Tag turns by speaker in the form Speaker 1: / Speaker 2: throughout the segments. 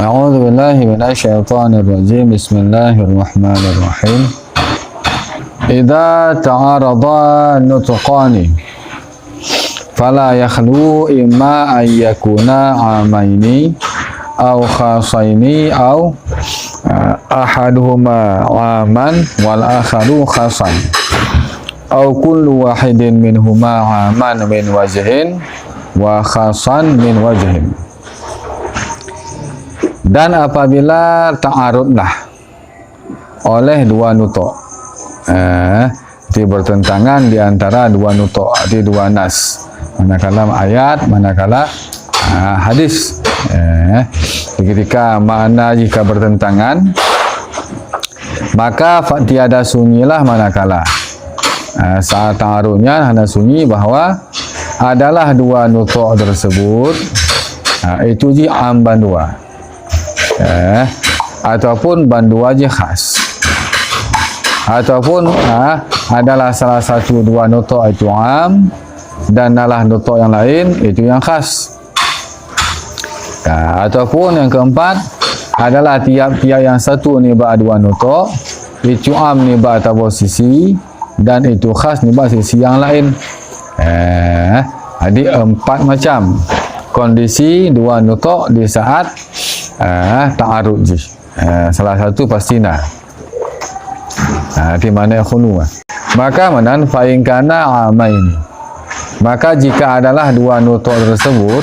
Speaker 1: A'udzu billahi minasyaitonir rajim. Bismillahirrahmanirrahim. Idza ta'arada nutqani fala yakhlu imma ay yakuna amaini aw khasaini aw ahaduhuma aman wal akharu khasan aw kullu wahidin minhuma aman min wajhin wa khasan min wajhin. Dan apabila ta'arudlah oleh dua nutuk, bertentangan di antara dua nutuk, di dua nas, manakala ayat, manakala hadis, ketika makna jika bertentangan, maka tiada sunyilah manakala saat ta'arudnya hanya sunyi bahawa adalah dua nutuk tersebut, itu ji am bandua, ataupun bandua je khas, ataupun adalah salah satu dua nutuk itu am dan adalah nutuk yang lain itu yang khas, ataupun yang keempat adalah tiap-tiap yang satu ni ba dua nutuk, itu am ni ba atas posisi dan itu khas ni ba sisi yang lain. Jadi empat macam kondisi dua nutuk di saat ta'arud ji. Salah satu pasti nah. Di mana khulu. Maka manan fa in kana amain. Maka jika adalah dua nutuk tersebut,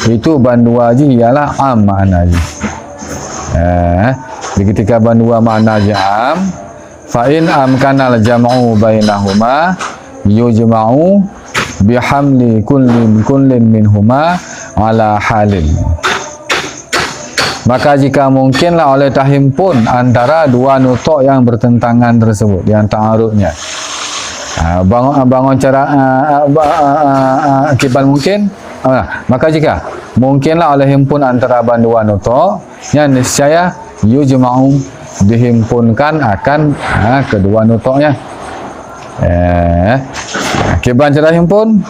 Speaker 1: itu bandua ji ialah am makna ji. Ketika bandua makna ji am, fa in amkana al jam'u bainahuma yujma'u bihamli kullin minhuma ala halin. Maka jika mungkinlah oleh tahimpun antara dua nutuk yang bertentangan tersebut, yang ta'arudnya, bangun cara akibat mungkin, maka jika mungkinlah oleh himpun antara dua nutuk, yang niscaya yujma'u dihimpunkan akan kedua nutuknya. Akibat cara himpun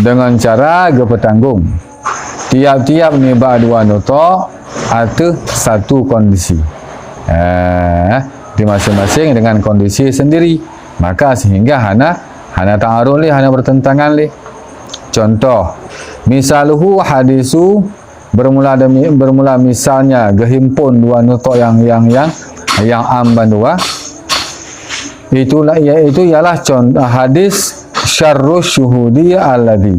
Speaker 1: dengan cara gepetanggung. Tiap-tiap ni dua nutuk atau satu kondisi, di masing-masing dengan kondisi sendiri, maka sehingga hana ta'arud li, hana bertentangan li. Contoh, misaluhu hadisu, bermula misalnya gehimpun dua nutuk yang am bandua, itulah iaitu ialah contoh hadis syarrus syuhudi alladhi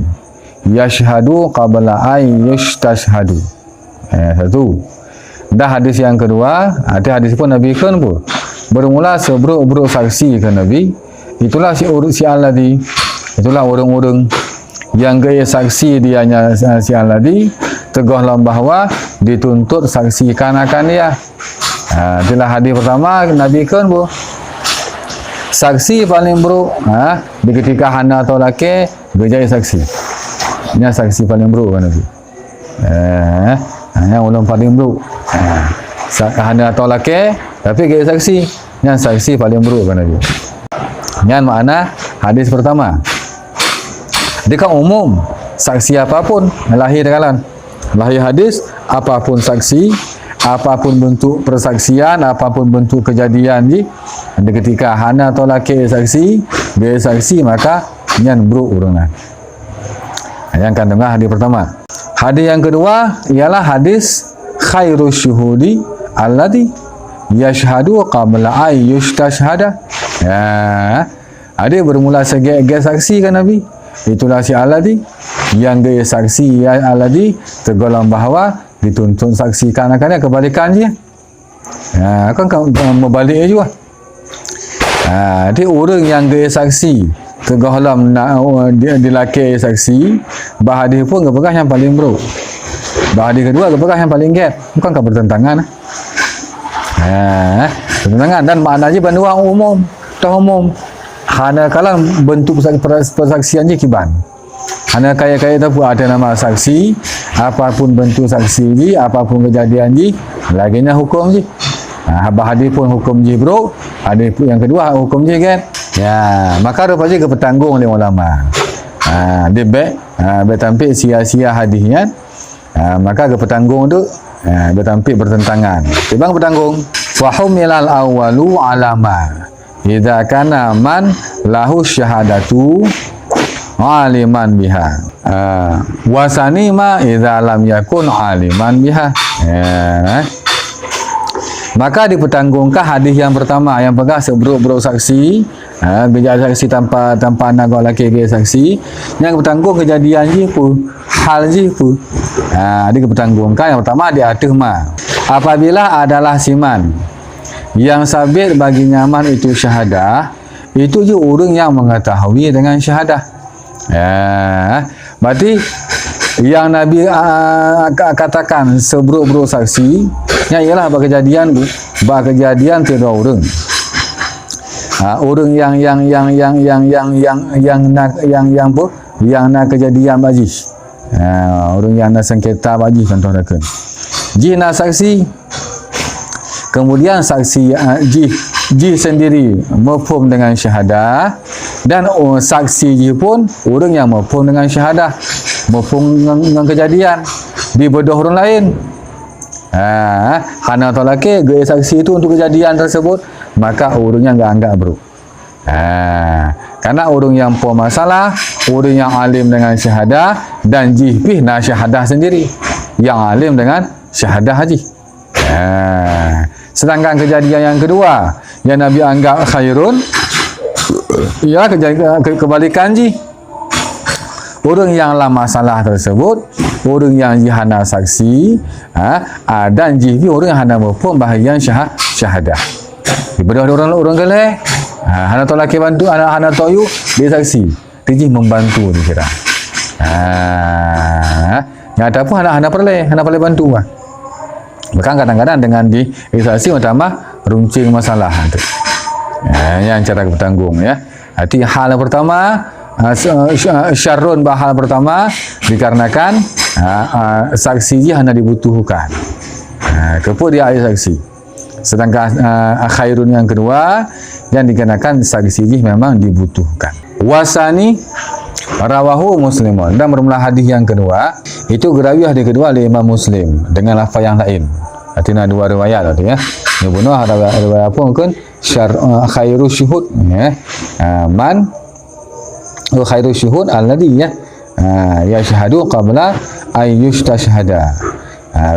Speaker 1: yashhadu qabla ay yustashhadu. Satu. Dah hadis yang kedua, ada hadis pun Nabi kan pun bermula sebruk-bruk saksi ke Nabi, itulah si alladhi, itulah orang-orang yang gaya saksi dianya si alladhi, tegahlah bahawa dituntut saksikan akan dia. Itulah hadis pertama Nabi kan pun saksi paling buruk, di ketika hana atau laki gejaya saksi, ini saksi paling buruk kan Nabi. Yang ulun paling buruk, hana atau laki tapi gaya saksi, yang saksi paling buruk kan Nabi. Yang makna hadis pertama. Dekat umum saksi apapun lahir kalan, lahir hadis apapun saksi, apapun bentuk persaksian, apapun bentuk kejadian di ketika hana atau laki saksi, gaya saksi, maka yang buruk urungan. Yang kan dengar hadis pertama. Hadis yang kedua ialah hadis khairus syuhudi alladhi yashhadu qabla ay yustashhada. Ada bermula sebagai saksi kan Nabi, itulah si alladhi, yang gaya saksi ya alladhi, tergolong bahawa dituntut saksikan akan dia, kebalikan dia. Kan membalik juga. Dia orang yang gaya saksi tergolong dilaki saksi, bahadis pun kepegah yang paling buruk, bahadis kedua kepegah yang paling get, bukan bertentangan. Bertentangan dan maknanya bandua umum, umum. Hana kalang bentuk persaksian je kiban. Hana kaya-kaya tu pun ada nama saksi, apapun bentuk saksi je, apapun kejadian je, laginya hukum je. Bahadis pun hukum je bro, hadis yang kedua hukum je kan. Maka rupanya kepetanggung oleh ulama. Dia baik tampil sia-sia hadisnya, maka kepetanggung tu bertampik bertentangan. Timbang bertanggung. Fa humilal awwalu alama idza kana man lahu syahadatu aliman biha. Wasani ma idza lam yakun aliman biha. Maka dipertanggungkan hadis yang pertama yang pegang seberuk-beruk saksi, bija saksi tanpa anak orang lelaki dia saksi, yang bertanggung kejadian je pun, hal je pun. Dia dipertanggungkan yang pertama dia atur ma. Apabila adalah siman yang sabit bagi nyaman itu syahadah, itu je orang yang mengetahui dengan syahadah. Berarti yang Nabi katakan seberuk-beruk saksi, ialah kejadian tiada orang. Orang yang nak kejadian baji. Orang yang nak sengketa baji contoh dah. Ji nak saksi. Kemudian saksi ji sendiri mafhum dengan syahadah, dan saksi ji pun orang yang mafhum dengan syahadah, mafhum dengan kejadian di bedah orang lain. Hana tolake gaya saksi itu untuk kejadian tersebut, maka orangnya enggak anggap bro. Karena orang yang puas masalah, orang yang alim dengan syahadah, dan jihbih na syahadah sendiri, yang alim dengan syahadah haji. Sedangkan kejadian yang kedua yang Nabi anggap khairun, ialah kebalikan ji. Orang yang lah masalah tersebut, orang yang jihana saksi, dan jihbi orang yang hana mafhum bahagian syahadah. Daripada orang geleh, hana tolak bantu, hana toyu dia saksi, dia membantu dikira. Yang ada pun hana perlu bantu lah. Bahkan kadang-kadang dengan di saksi utama runcing masalah tu. Yang cara bertanggung ya. Arti hal yang pertama, syarrun bahal pertama dikarenakan saksi je hanya dibutuhkan. Kepo dia ada saksi. Sedangkan khairun yang kedua yang dikarenakan saksi je memang dibutuhkan. Wasani rawahu Muslimun, dan bermula hadis yang kedua itu gerawi hadis kedua oleh Imam Muslim dengan lafaz yang lain. Artinya dua riwayat tadi ya. Ini bunuh riwayat apa mungkin khairu syuhud ya. Man khairu syuhud alladhi ya syahadu qabla ayyustashhada.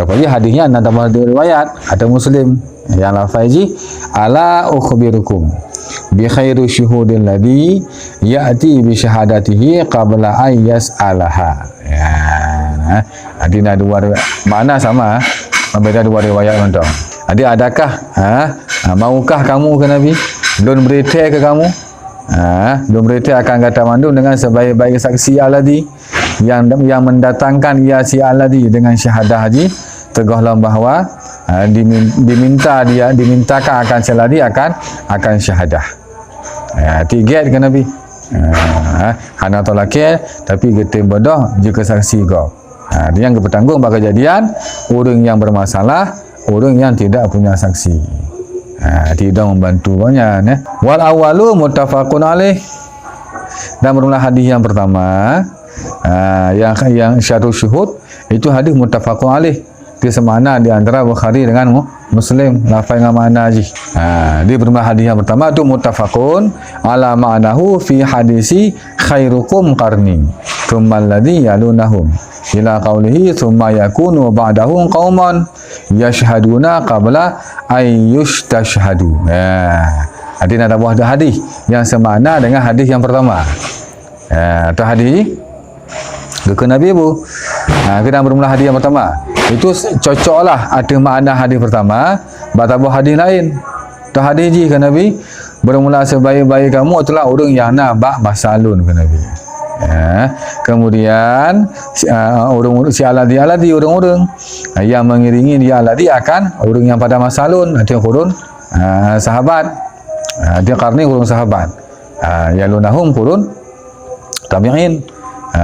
Speaker 1: Rupanya hadisnya ada tambah riwayat ada Muslim yang lafaz ala ukhbirukum bi khairu syuhudil ladhi ya'ti bi syahadatihi qabla ayyas'alaha. Adina dua mana sama, beda dua riwayat mentong. Adik adakah maukah kamu ke Nabi? Belum berita ke kamu? Belum berita akan kata mandum dengan sebaik-baik saksi aladi yang mendatangkan ia si aladi dengan syahadah haji, tegahlah bahawa dimintakan akan seladi akan syahadah. Tiga ke Nabi. Hana tolakil tapi getim bodoh jika saksi kau. Dia yang bertanggung bagi kejadian orang yang bermasalah, orang yang tidak punya saksi. Tidak membantu banyak. Wal awalu muttafaqun alaih, dan bermula hadis yang pertama yang syarul syuhud itu hadis muttafaqun alaih, dia semana di antara Bukhari dengan Muslim, lafaz dengan makna haji. Dia bermula hadis yang pertama itu muttafaqun ala ma'nahu fi hadisi khairukum qarni thumma alladhi yalunahum ila qawlihi thumma yakunu ba'dahum qauman yashhaduna qabla ayyustashhadu. Hadis ada buah hadis yang semakna dengan hadis yang pertama. Atau hadis ke Nabi bu. Kita bermula hadis yang pertama. Itu cocoklah ada makna hadis pertama, batabuh hadis lain. Tu hadis ji ke Nabi bermula sebaik-baik kamu itulah orang yang nak bak masalun ke Nabi. Kemudian orang si aladi orang-orang yang mengiringi dia aladi akan orang yang pada masalun, dia kurun sahabat, dia karni kurun sahabat, yalunahum kurun tabi'in,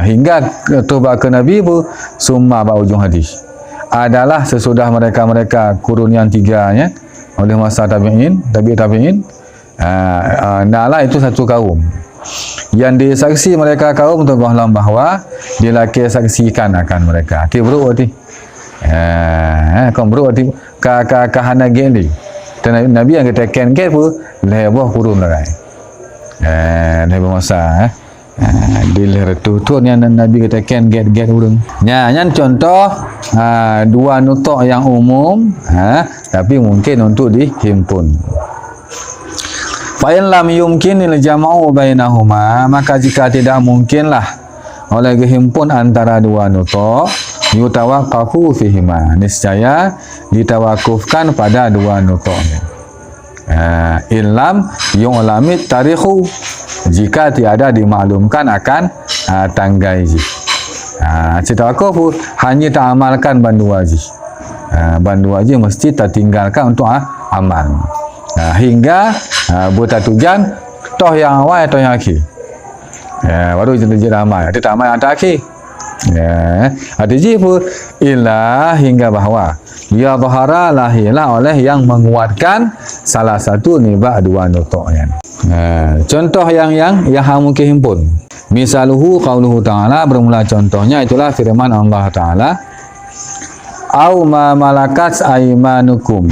Speaker 1: hingga ketubah ke Nabi bu summa ba ujung hadis adalah sesudah mereka kurun yang tiganya oleh masa tabi'in. Nala itu satu kaum yang disaksi mereka kaum untuk bahlam bahawa dilaki saksikan akan mereka. Ti bro ti. Kau bro arti kahana geli. Dan Nabi yang kata ken ke pu lebah kurun lagai. Lebah masa Dilir tu yang Nabi kata ken get urung. Nyan contoh dua nutuk yang umum, tapi mungkin untuk dihimpun. Fa'in lam yumkinil jam'u bainahuma, maka jika tidak mungkinlah oleh kehimpun antara dua nutuk, yutawaqqafu fihima, niscaya ditawakufkan pada dua nutuk. Illam yu'lamit tarikhu, jika tiada dimaklumkan akan tanggai ji. Tawakuf hanya tak amalkan bandu wajib. Bandu wajib mesti tertinggalkan untuk amal. Hingga buta tujuan toh yang awal toh yang akhir. Baru jadi amal. Ada tak amal yang akhir. Ada jifu illa hingga bahawa ya bahara lahirlah oleh yang menguatkan salah satu nibak dua nutuk kan. Contoh yang mungkin himpun. Misaluhu qauluhu ta'ala, bermula contohnya itulah firman Allah Ta'ala, au ma malakat aymanukum.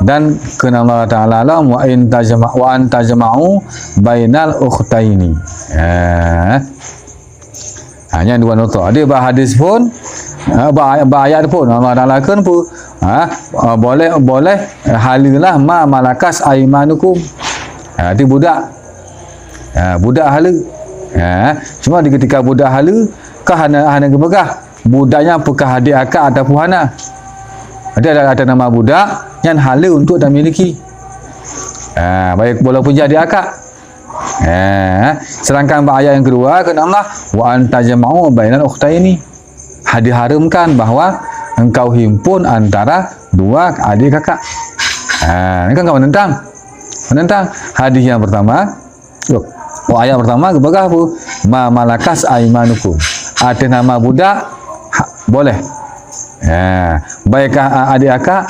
Speaker 1: Dan kena Allah Ta'ala wa in tajma'u bainal ukhtaini. Hanya dua nutuk. Ada hadis pun, ayat pun Allah Ta'ala kan pun boleh halilah ma malakas aymanukum. Itu budak hala. Cuma di ketika budak hala kah hana gebegah budaknya apakah adik akak ataupun hana. Ada nama budak yang hala untuk dah miliki. Baik walaupun jadi akak. Sedangkan ayat yang kedua kena Allah wa antajma'u bainal ukhtaini, diharamkan bahawa engkau himpun antara dua adik kakak. Ini kan kau menentang hadis yang pertama. Ayat pertama kebaga apa? Ma malakas aymanukum. Ada nama budak boleh. Baikkah adik akak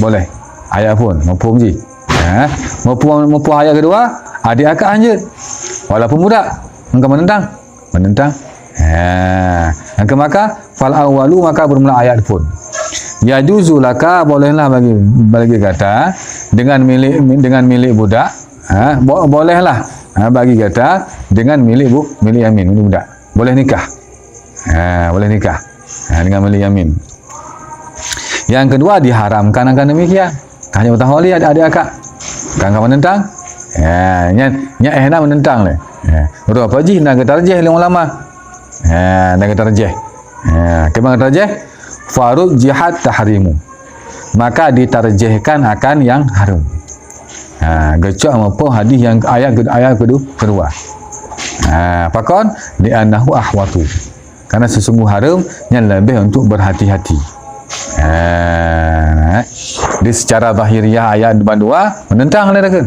Speaker 1: boleh. Ayat pun mafhum ji. Mafhum ayat kedua, adik akak anjir walaupun budak. Engkau menentang. Engkau maka fal awwalu, maka bermula ayat pun. Yajuzu laka, bolehlah bagi kata dengan milik budak. Bolehlah bagi kata dengan milik yamin, milik budak. Boleh nikah. Boleh nikah dengan milik yamin. Yang kedua diharamkan akan demikian. Hanya bertaholi adik akak. Kan kau menentang? Nak menentang le. Betul apa ji nak tarjih oleh ulama. Nak tarjih. Kemana tarjih? Farud jihad tahrimu. Maka ditarjihkan akan yang haram. Gecok apa hadis yang ayat kedua. Pakon di annahu ahwatu. Karena sesungguh haram yang lebih untuk berhati-hati. Di secara zahiriah ayat dua menentang mereka.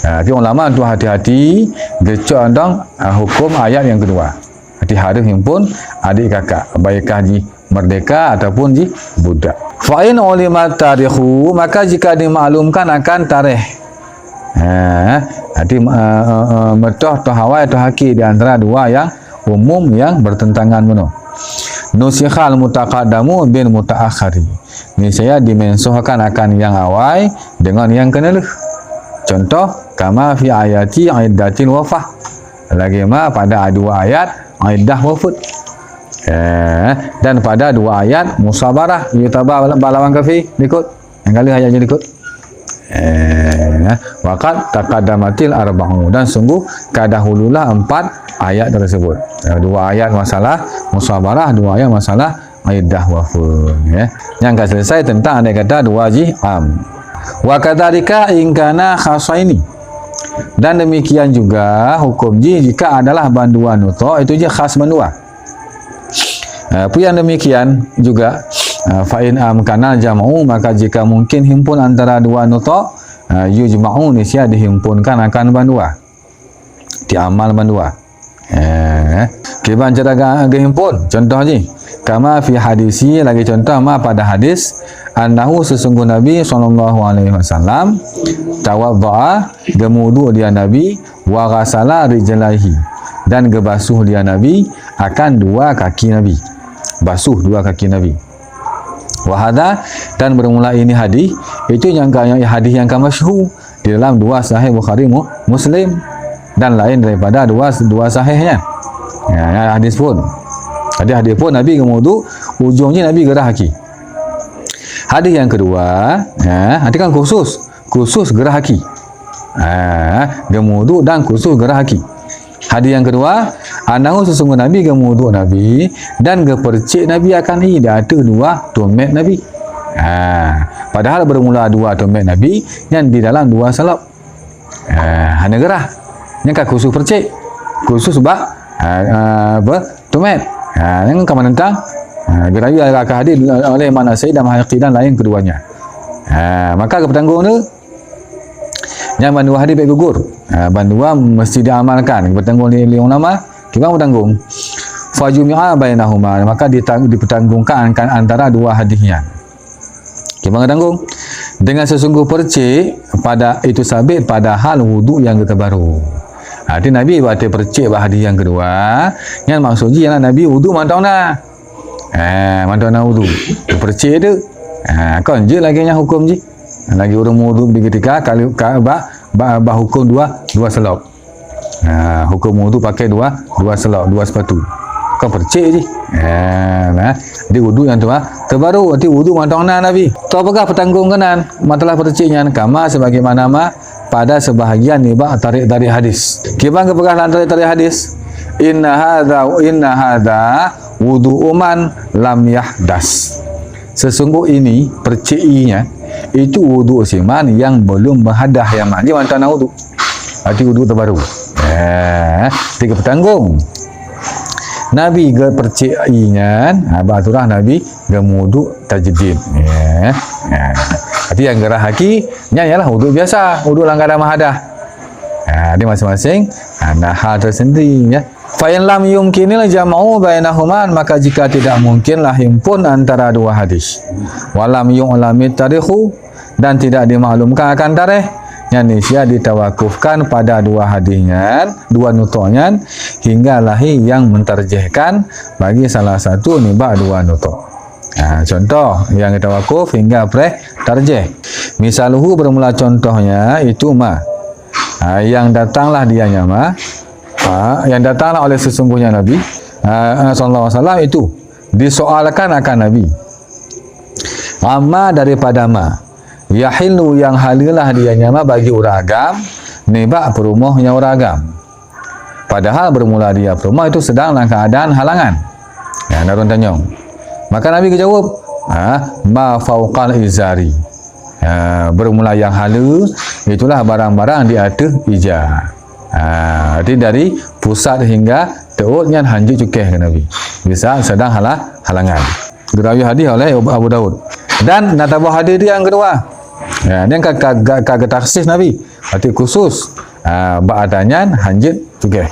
Speaker 1: Tapi ulama untuk hati-hati gecok andang hukum ayat yang kedua. Hati haram himpun adik kakak, baikkah ji merdeka ataupun ji budak. Fa in ulima tarikhu, maka jika dimaklumkan akan tarikh. Hati metoh atau hawai atau haki di antara dua yang umum yang bertentangan penuh. Nusikhal mutaqaddamu bin mutaakhari. Ini saya dimensuhkan akan yang awal dengan yang keneluh. Contoh kama fi ayati iddatil wafah. Lagi pada dua ayat iddah wafat. Dan pada dua ayat musabarah yutaba balawan kafi ikut. Yang kali ayatnya ikut. Waqad taqaddamatil arba'u, dan sungguh kadahululah 4 ayat tersebut. Dua ayat masalah musabarah, dua ayat masalah iddah wafat. Yang akan selesai tentang andai kata dua am. Wa kadzalika in kana khasaini, dan demikian juga hukum jika adalah banduan nutuk, itu je khas bandua. Apa yang demikian juga fa in amkana jam'u, maka jika mungkin himpun antara dua nutuk, yujma'u, nisya dihimpunkan akan bandua, diamal bandua. Kiban cara himpun contoh je kama fi hadisi, lagi contoh pada hadis annahu, sesungguh Nabi SAW tawadda'a, gemudu dia Nabi, wa ghasala rijlaihi, dan gebasuh dia Nabi akan dua kaki Nabi, basuh dua kaki Nabi. Wahada, dan bermula ini hadis itu yang hadis yang masyhur di dalam dua sahih Bukhari Muslim dan lain daripada dua sahihnya. Ya, hadis pun Nabi berwudu, ujungnya Nabi gerah kaki. Hadis yang kedua, hadis kan khusus gerah kaki. Berwudu dan khusus gerah kaki. Hadis yang kedua, anahu sesungguh Nabi gemudu Nabi dan gepercik Nabi akan ini dia ada dua dompet Nabi. Padahal bermula dua dompet Nabi yang di dalam dua salap. Hanya gerah. Yang khusus percik, khusus dompet. Yang kamu tentang gerayu akan hadir oleh mana Sayyid dan Mahaqi dan lain keduanya. Maka kepetanggung tu yang bandua hadis baik gugur. Bandua mesti diamalkan. Bertanggung oleh ulama, kita bertanggung. Fajumi'a bainahuma, maka dipertanggungkan antara dua hadisnya. Kita bertanggung. Dengan sesungguh percik pada itu sabit pada hal wudu yang kita baru. Jadi Nabi buat percik pada hadis yang kedua. Yang maksudnya ialah Nabi wudu mantau wudu. Percik tu. Kan je lagi yang hukum je. Lagi orang wudu ketika kalau hukum dua selop. Hukum wudu pakai dua selop, dua sepatu. Kau percik je. Di wudu yang terbaru, arti wudu mantauan Nabi. Tu apakah pertanggungkan masalah perciknya kama sebagaimana pada sebahagian nibah tarik hadis. Kibang kepegah tarik hadis. Inna hadza wudu uman lam yahdas. Sesungguh ini percikinya itu wudu siman yang belum berhadah yang maknanya mantana wudu. Arti wudu terbaru. Tiga petanggung. Nabi ke percikinya, baturah Nabi ke wudu tajdid. Arti yang gerah haki ialah wudu biasa, wudu langgar mahadah. Dia masing-masing ada hal tersendiri ya. Fa in lam yumkinil jam'u bainahuma, maka jika tidak mungkinlah himpun antara dua hadis. Walam yu'lamit tarikhu, dan tidak dimaklumkan akan tarikh. Yang nisya ditawakufkan pada dua hadisnya, dua nutuknya, hingga lahi yang mentarjihkan bagi salah satu nibah dua nutuk. Contoh yang ditawakuf hingga tarjih. Misaluhu bermula contohnya itu yang datanglah dianya yang datanglah oleh sesungguhnya Nabi sallallahu alaihi wasallam itu disoalkan akan Nabi amma daripada yahilu yang halilah dianya bagi uragam nibak perumuhnya uragam, padahal bermula dia perumah itu sedang dalam keadaan halangan. Narun tanyong, maka Nabi kejawab ma fauqal izari, bermula yang halu itulah barang-barang di atas ijaz. Jadi dari pusat hingga teutnya hanjut cukeh ke Nabi. Bisa sedang halangan. Gerawi hadis oleh Abu Daud. Dan natabah hadis dia yang kedua. Dia kagak taksis Nabi. Arti khusus adanya hanjut cukeh.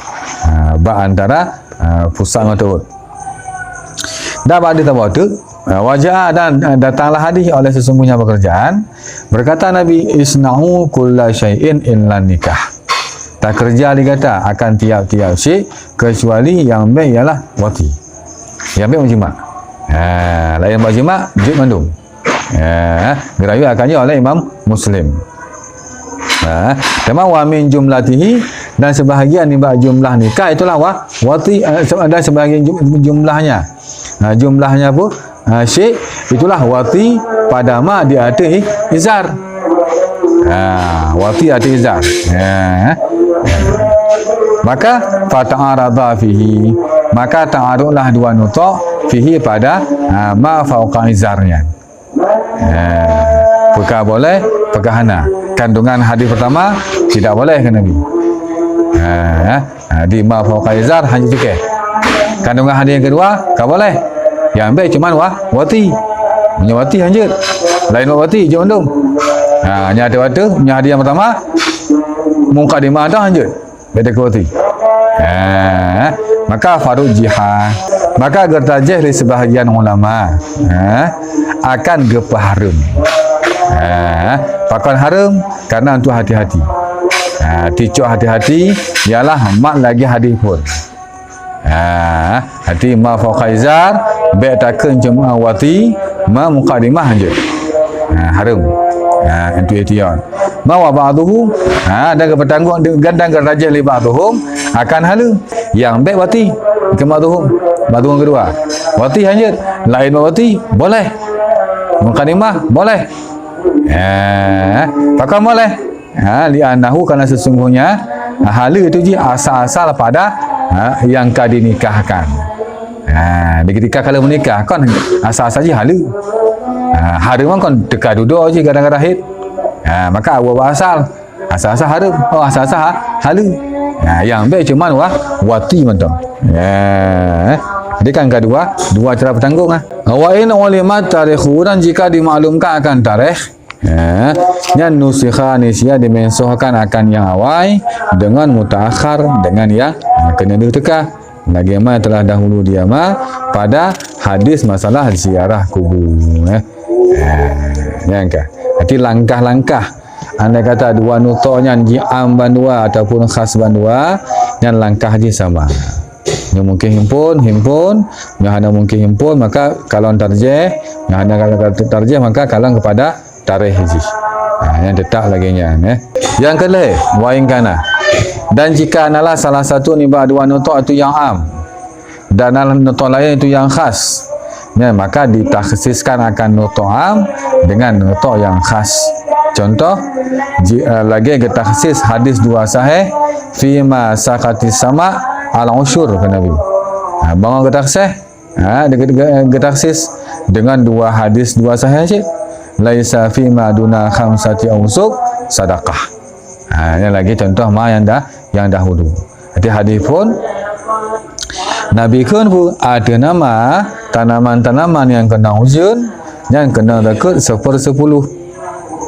Speaker 1: Antara pusat dan teut. Dah hadis tabah tu wajah dan datanglah hadis oleh sesungguhnya pekerjaan. Berkata Nabi, isna'u kulla syai'in illa nikah. Tak kerja dikata akan tiap-tiap syek kecuali yang baik ialah wati. Yang baik menjimak. Lain menjimak, jid mandum. Gerayu akannya oleh Imam Muslim. Tema wa min jumlatihi, dan sebahagian nibah jumlah nikah itulah wati, dan sebahagian jumlahnya. Jumlahnya pun syek itulah wati pada di atas izar. Wati atas izar. Maka fata'arada fihi, maka ta'arudlah dua nutuk fihi pada ma fauqa izarnya. Pekah boleh, pekah hana. Kandungan hadis pertama tidak boleh ke Nabi. Di ma fauqa izar hanya cukai. Kandungan hadis yang kedua tak boleh. Yang baik cuma wati. Punya wati hanya. Lain wati je undung. Hanya ada waktu punya hadis yang pertama mukadimah dah hanya. Beda kuati. Maka farud jihad, maka gertajih dari sebahagian ulama akan gepaharum. Pakan harum karena untuk hati-hati. Ticuk hati-hati ialah mak lagi hadis pun. Hati ma fauqa izar baik takkan jemaah wati ma muqaddimah je. Haram. Itu ihtiyat. Ma wa ba'duhu dan bertanggung gandang raja li ba'duhum akan hala yang baik wati ke ba'duhum kedua. Wati hanya lain wati boleh. Muqaddimah boleh. Pakai boleh. Li'annahu karena sesungguhnya hala itu je asal-asal pada yang kau dinikahkan. Ketika kalau menikah kan asal-asal je hala. Haram kan dekat duduk je kadang-kadang hit. Maka awal asal haram. Asal-asal hala. Yang baik cuma wati macam. Jadi kan dua cara bertanggung. Wa in ulimat tarikhu, dan jika dimaklumkan akan tarikh, yang nusikha nisya dimensohkan akan yang awal dengan mutaakhir dengan yang kena diteka. Bagaimana telah dahulu dia pada hadis masalah ziarah kubur. Yang jadi langkah-langkah anda kata dua nutoknya ji'am bandua ataupun khas bandua, yang langkah je sama. Yang mungkin himpun, yang ada mungkin himpun, maka kalau tarjih, yang ada kalau tarjih maka kalang kepada tarikh haji. Yang tetap lagi nya. Yang kedua, wa in kana. Dan jika adalah salah satu ni dua nutuk itu yang am dan nutuk lain itu yang khas, maka ditakhsiskan akan nutuk am dengan nutuk yang khas. Contoh lagi kita takhsis hadis dua sahih fima sakatis sama al-usyur ke Nabi. Bang kita takhsis dengan dua hadis dua sahih je. Laisa fima duna khamsati ausuk sedekah. Ini lagi contoh yang dahulu. Jadi hadis pun Nabi pun ada nama tanaman-tanaman yang kena hujan, yang kena dekat 1/10.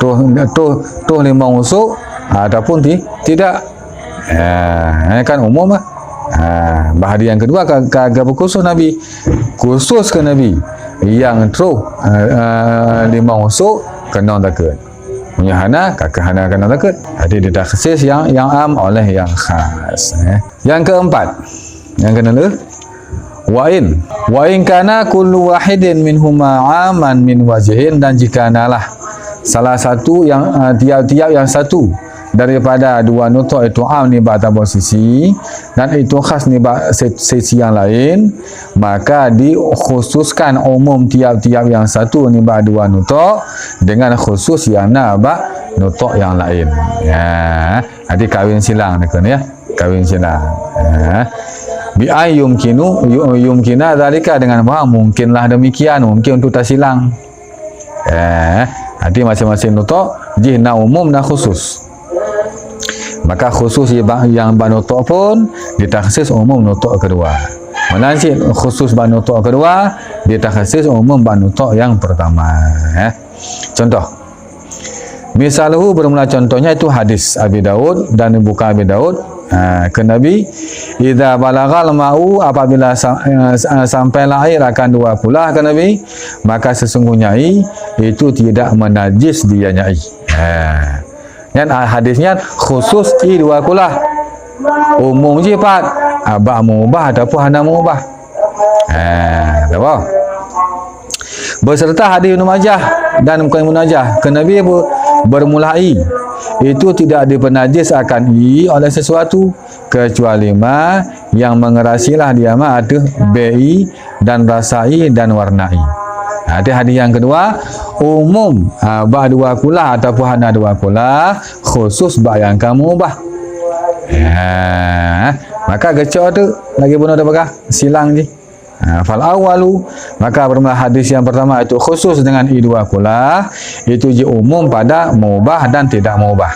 Speaker 1: Tuh 5 usuk ataupun tidak. Ini kan umum lah. Bahadi yang kedua kagak berkhusus Nabi. Khusus ke Nabi yang terus 5 usuk kena dekat. Menyahana kakahana kena dekat. Jadi ditakhsis yang am oleh yang khas. Yang keempat, yang kena wa in kana kullu wahidin minhuma aman min wajhin, dan jika nalah salah satu yang tiap-tiap yang satu daripada dua nutuk itu am ni ba'da posisi dan itu khas ni sisi yang lain, maka dikhususkan umum tiap-tiap yang satu ni ba'da dua nutuk dengan khusus yang nutuk yang lain. Jadi kawin silang dekan ya, kawin silang. Bi yumkina zalika, dengan bahawa mungkinlah demikian, mungkin untuk tak silang. Jadi masing-masing nutuk jihna umum dan khusus. Maka khusus yang banutuk pun ditakhsis umum nutuk kedua. Menansi khusus banutuk kedua ditakhsis umum banutuk yang pertama. Contoh, misalnya bermula contohnya itu hadis Abi Daud dan bukan Abi Daud ke Nabi, idza balagal ma'u, apabila sampailah air akan dua kulah ke Nabi, maka sesungguhnya itu tidak menajis dianya. Dan hadisnya khusus dua kulah, umum je pat abah mubah ataupun hana mubah. Apa? Beserta hadis Ibnu Majah dan Ibnu Majah ke Nabi bermulai itu tidak dipenajis akan oleh sesuatu kecuali yang mengerasilah dia ada bi dan rasai dan warnai. Ada hadis yang kedua umum ba dua kulah ataupun hana dua kulah, khusus ba yang kamu ubah. Maka gecok tu lagi bunuh dah bakah silang je. Fal awalu, maka bermula hadis yang pertama itu khusus dengan dua kulah, itu je umum pada mubah dan tidak mubah.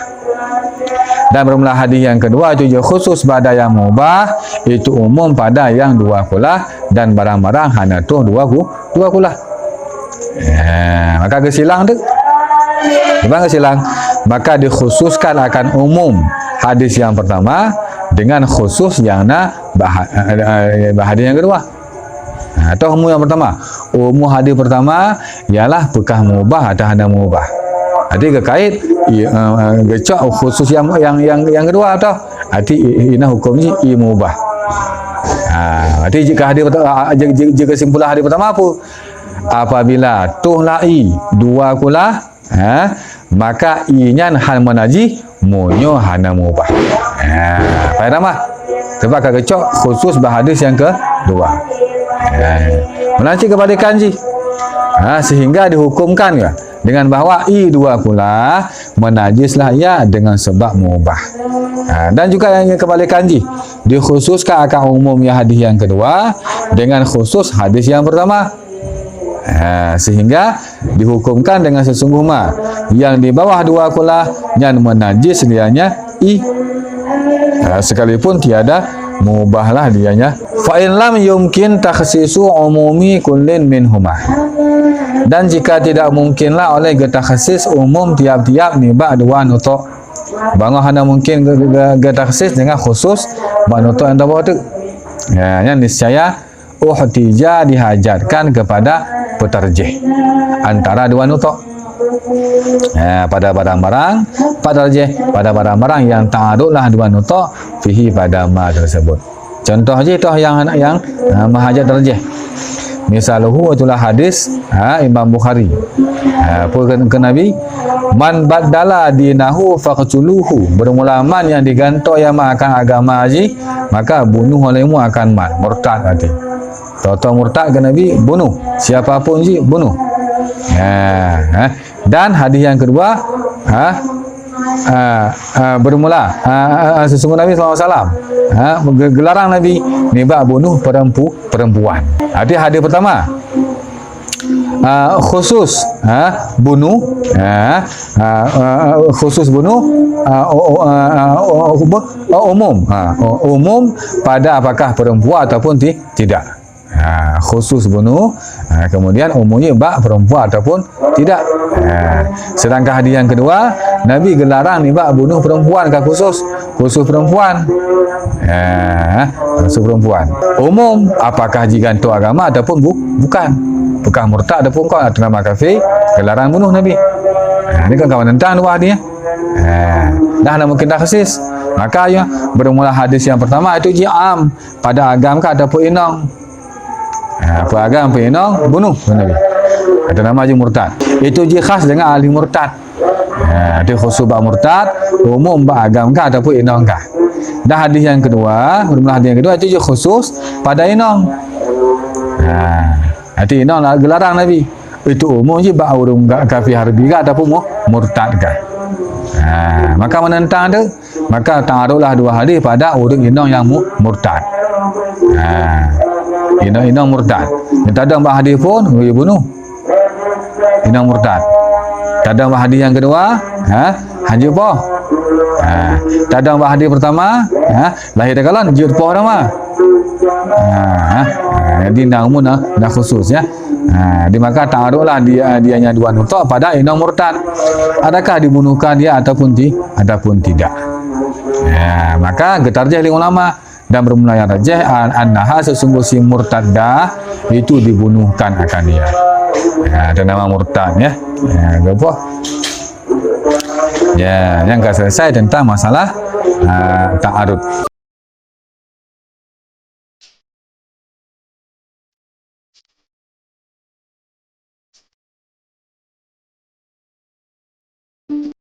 Speaker 1: Dan bermula hadis yang kedua itu je khusus pada yang mubah, itu umum pada yang dua kulah dan barang-barang hana tu dua kulah. Maka kesilang tu bang kesilang, maka dikhususkan akan umum hadis yang pertama dengan khusus yang hadis yang kedua. Atau umum yang pertama, umum hadis pertama ialah bekah mubah atau hana mubah. Jadi kekait gecok khusus yang kedua atau arti ina hukumnya mubah. Berarti jika kesimpulan hadis pertama apa? Apabila tuh lai dua kula, maka inya hal menaji munyo hana mubah. Faham mah? Sebab kagak cok khusus bahadis yang kedua. Melanci kepada kanji. Sehingga dihukumkan ya dengan bahawa dua kula menajislah ia dengan sebab mubah. Dan juga yang kembali kanji dikhususkan akan umumnya hadis yang kedua dengan khusus hadis yang pertama. Sehingga dihukumkan dengan sesungguhnya yang di bawah dua kula yang menajis dianya sekalipun tiada mubahlah dianya. Fa in lam yumkin takhsisu umumi kullin minhuma. Dan jika tidak mungkinlah oleh takhsis umum tiap-tiap nibak dua nutuk. Bangah hanya mungkin takhsis dengan khusus bak nutuk yang bawah tu. Yang niscaya uhtija dihajatkan kepada petarjih antara dua nutuk. Pada barang-barang yang ta'arudlah dua nutuk fihi pada ma tersebut. Contoh je itu yang mahajat tarjih. Misaluhu itulah hadis Imam Bukhari. Apa ke Nabi? Man baddala dinahu faqtuluhu. Bermula man yang digantok yang akan agama haji, maka bunuh olehmu akan man. Murtad nanti. Tahu murtad ke Nabi, bunuh. Siapapun je, bunuh. Dan hadis yang kedua, bermula sesungguhnya Nabi SAW gelarang Nabi nibak bunuh perempuan. Hadis pertama khusus bunuh umum pada apakah perempuan ataupun tidak. Khusus bunuh, kemudian umumnya bak perempuan ataupun tidak. Sedangkan hadis yang kedua, Nabi gelarang ni bak bunuh perempuan ke khusus perempuan. Khusus perempuan. Umum apakah jiganto agama ataupun bukan. Bukan murtad ataupun kau atau nama kafir, gelarang bunuh Nabi. Ini kan kawan tentang dua hadis. Dah mungkin dah khusus. Maka ya bermula hadis yang pertama itu ji'am pada agam ke ataupun inong. Agam penong bunuh Nabi. Ada nama je murtad. Itu je khas dengan ahli murtad. Dia khusus bab murtad, umum bab agam kah ataupun inong kah. Dan hadis yang kedua, bermula hadis yang kedua itu je khusus pada inong. Hati inong lah gelarang Nabi. Itu umum je bab orang kafir harbi kah ataupun murtad kah. Maka menentang tu, maka ta'arudlah dua hadis pada orang inong yang murtad. Inong murtad. Tak ada hadis pun dia bunuh. Inong murtad. Tak ada hadis yang kedua, haji apa? Tak ada hadis pertama, lahir dah kalan jut apa nama? Jadi namun dah khusus ya. Di maka ta'arudlah dianya dua nutuk pada inong murtad. Adakah dibunuhkan dia ataupun tidak? Maka getarjih oleh ulama dan bermula yang rajih annaha sesungguh si murtaddah itu dibunuhkan akan dia. Ada nama murtad ya. Apa? Ya, yang selesai tentang masalah ta'arud.